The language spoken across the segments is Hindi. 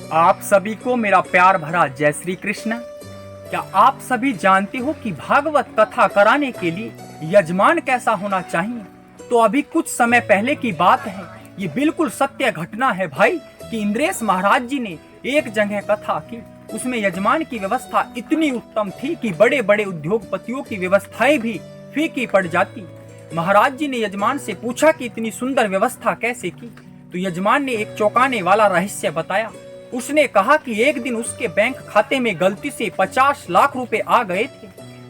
आप सभी को मेरा प्यार भरा जय श्री कृष्ण। क्या आप सभी जानते हो कि भागवत कथा कराने के लिए यजमान कैसा होना चाहिए? तो अभी कुछ समय पहले की बात है, ये बिल्कुल सत्य घटना है भाई, कि इंद्रेश महाराज जी ने एक जगह कथा की। उसमें यजमान की व्यवस्था इतनी उत्तम थी कि बड़े बड़े उद्योगपतियों की व्यवस्थाएं भी फीकी पड़ जाती। महाराज जी ने यजमान से पूछा कि इतनी सुंदर व्यवस्था कैसे की? तो यजमान ने एक चौंकाने वाला रहस्य बताया। उसने कहा कि एक दिन उसके बैंक खाते में गलती से 50 लाख रुपए आ गए थे।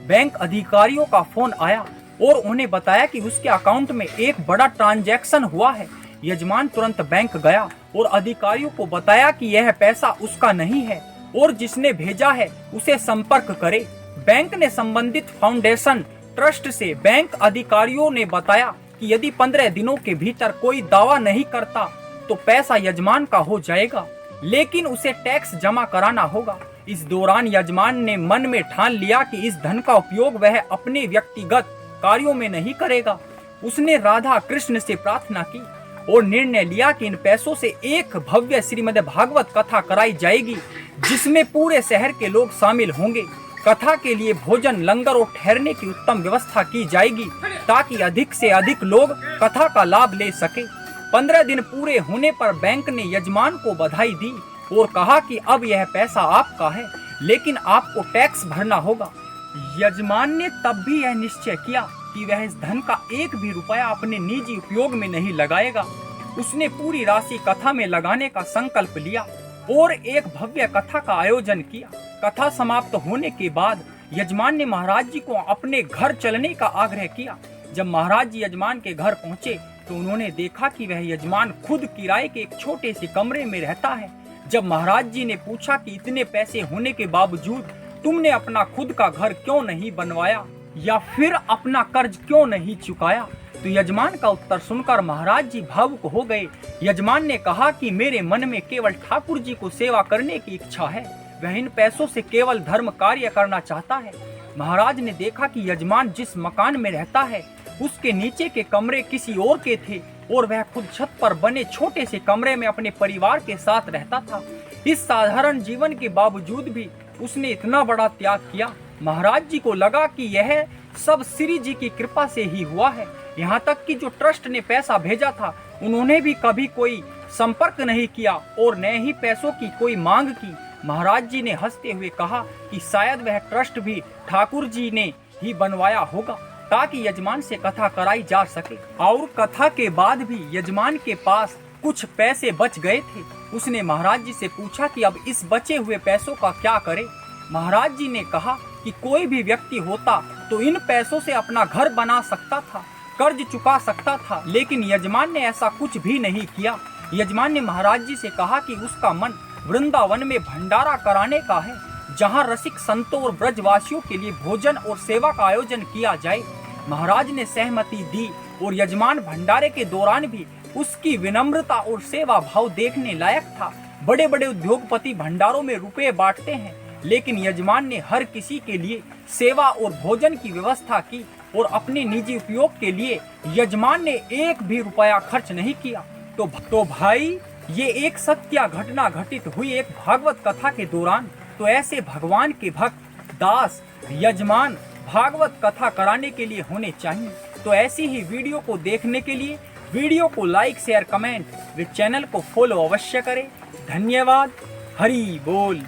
बैंक अधिकारियों का फोन आया और उन्हें बताया कि उसके अकाउंट में एक बड़ा ट्रांजैक्शन हुआ है। यजमान तुरंत बैंक गया और अधिकारियों को बताया कि यह पैसा उसका नहीं है और जिसने भेजा है उसे संपर्क करे। बैंक ने संबंधित फाउंडेशन ट्रस्ट से बैंक अधिकारियों ने बताया कि यदि 15 दिनों के भीतर कोई दावा नहीं करता तो पैसा यजमान का हो जाएगा, लेकिन उसे टैक्स जमा कराना होगा। इस दौरान यजमान ने मन में ठान लिया कि इस धन का उपयोग वह अपने व्यक्तिगत कार्यों में नहीं करेगा। उसने राधा कृष्ण से प्रार्थना की और निर्णय लिया कि इन पैसों से एक भव्य श्रीमद् भागवत कथा कराई जाएगी, जिसमें पूरे शहर के लोग शामिल होंगे। कथा के लिए भोजन, लंगर और ठहरने की उत्तम व्यवस्था की जाएगी ताकि अधिक से अधिक लोग कथा का लाभ ले सके। 15 दिन पूरे होने पर बैंक ने यजमान को बधाई दी और कहा कि अब यह पैसा आपका है, लेकिन आपको टैक्स भरना होगा। यजमान ने तब भी यह निश्चय किया कि वह इस धन का एक भी रुपया अपने निजी उपयोग में नहीं लगाएगा। उसने पूरी राशि कथा में लगाने का संकल्प लिया और एक भव्य कथा का आयोजन किया। कथा समाप्त होने के बाद यजमान ने महाराज जी को अपने घर चलने का आग्रह किया। जब महाराज जी यजमान के घर पहुंचे तो उन्होंने देखा कि वह यजमान खुद किराए के एक छोटे से कमरे में रहता है। जब महाराज जी ने पूछा कि इतने पैसे होने के बावजूद तुमने अपना खुद का घर क्यों नहीं बनवाया या फिर अपना कर्ज क्यों नहीं चुकाया, तो यजमान का उत्तर सुनकर महाराज जी भावुक हो गए। यजमान ने कहा कि मेरे मन में केवल ठाकुर जी को सेवा करने की इच्छा है, वह इन पैसों से केवल धर्म कार्य करना चाहता है। महाराज ने देखा कि यजमान जिस मकान में रहता है उसके नीचे के कमरे किसी और के थे और वह खुद छत पर बने छोटे से कमरे में अपने परिवार के साथ रहता था। इस साधारण जीवन के बावजूद भी उसने इतना बड़ा त्याग किया। महाराज जी को लगा कि यह सब श्री जी की कृपा से ही हुआ है। यहाँ तक कि जो ट्रस्ट ने पैसा भेजा था उन्होंने भी कभी कोई संपर्क नहीं किया और न ही पैसों की कोई मांग की। महाराज जी ने हंसते हुए कहा कि शायद वह ट्रस्ट भी ठाकुर जी ने ही बनवाया होगा ताकि यजमान से कथा कराई जा सके। और कथा के बाद भी यजमान के पास कुछ पैसे बच गए थे। उसने महाराज जी से पूछा कि अब इस बचे हुए पैसों का क्या करे। महाराज जी ने कहा कि कोई भी व्यक्ति होता तो इन पैसों से अपना घर बना सकता था, कर्ज चुका सकता था, लेकिन यजमान ने ऐसा कुछ भी नहीं किया। यजमान ने महाराज जी से कहा कि उसका मन वृंदावन में भंडारा कराने का है, जहां रसिक संतों और ब्रजवासियों के लिए भोजन और सेवा का आयोजन किया जाए। महाराज ने सहमति दी और यजमान भंडारे के दौरान भी उसकी विनम्रता और सेवा भाव देखने लायक था। बड़े बड़े उद्योगपति भंडारों में रुपए बांटते हैं, लेकिन यजमान ने हर किसी के लिए सेवा और भोजन की व्यवस्था की और अपने निजी उपयोग के लिए यजमान ने एक भी रुपया खर्च नहीं किया। तो भाई, ये एक सत्य घटना घटित हुई एक भागवत कथा के दौरान। तो ऐसे भगवान के भक्त, दास, यजमान भागवत कथा कराने के लिए होने चाहिए। तो ऐसी ही वीडियो को देखने के लिए वीडियो को लाइक, शेयर, कमेंट व चैनल को फॉलो अवश्य करें। धन्यवाद। हरि बोल।